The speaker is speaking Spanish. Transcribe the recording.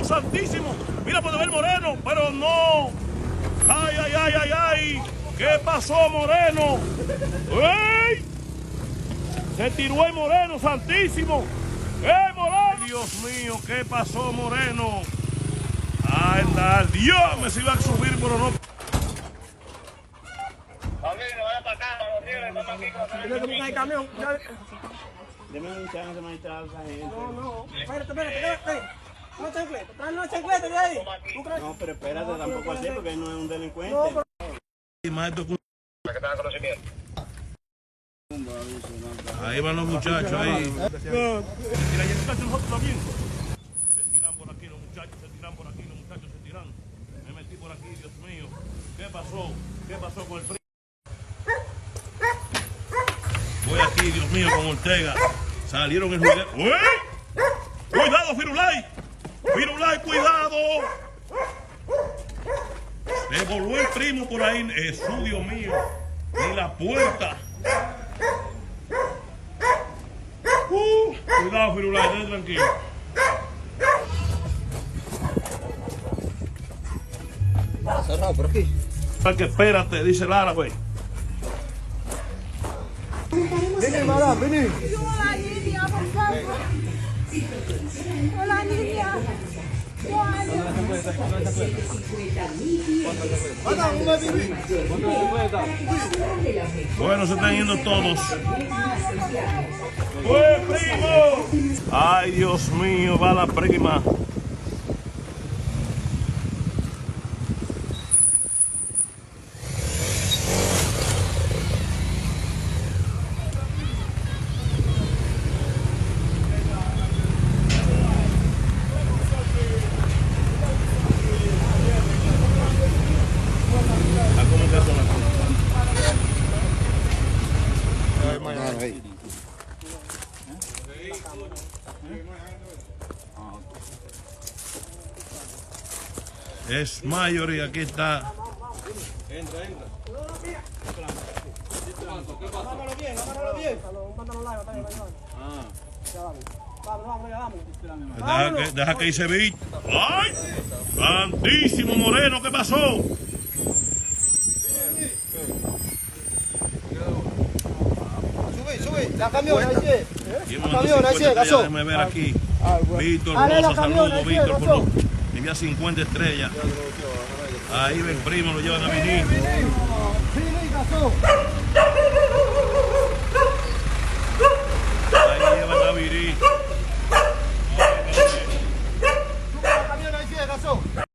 santísimo! Mira, puede ver Moreno, pero no. ¡Ay, ay, ay, ay, ay! ¿Qué pasó, Moreno? ¡Ey! Se tiró el Moreno, santísimo. Moreno! Dios mío, ¿qué pasó, Moreno? Anda, Dios, me se iba a subir, pero no. Vaya para acá, los tigres, estamos aquí con el camión. Deme un chance, magistrado. No, espérate. Una chancleta, trae una chancleta de ahí. No, pero espérate, tampoco así, porque él no es un delincuente. Ahí van los muchachos, ahí. Mira, y el muchacho nosotros también. Se tiran por aquí los muchachos, se tiran. Me metí por aquí, Dios mío. ¿Qué pasó? ¿Qué pasó con el frío? Voy aquí, Dios mío, con Ortega. Salieron el juguete. ¡Uy! ¡Cuidado, Firulay! ¡Firulay, cuidado! Me volvió el primo por ahí. Jesús, Dios mío. En la puerta. Cuidado, Firulay, esté tranquilo. Cerrado por aquí. Que espérate, dice el árabe. Vení, madame, vení. Hola, Nidia, por favor. Hola, Nidia. Bueno, se están yendo todos. ¡Fue, primo! Ay, Dios mío, va la prima. Es mayor y aquí está. Entra. Vámonos bien. Mándalo live, vamos. Deja que hice beat. ¡Ay! ¡Santísimo Moreno! ¿Qué pasó? Sube. La camión, ahí sí. Déjame ver aquí. Víctor Rosa, saludos, Víctor. Envía 50 estrellas. Ahí ven, primo, lo llevan a venir. Ahí llevan a Viri.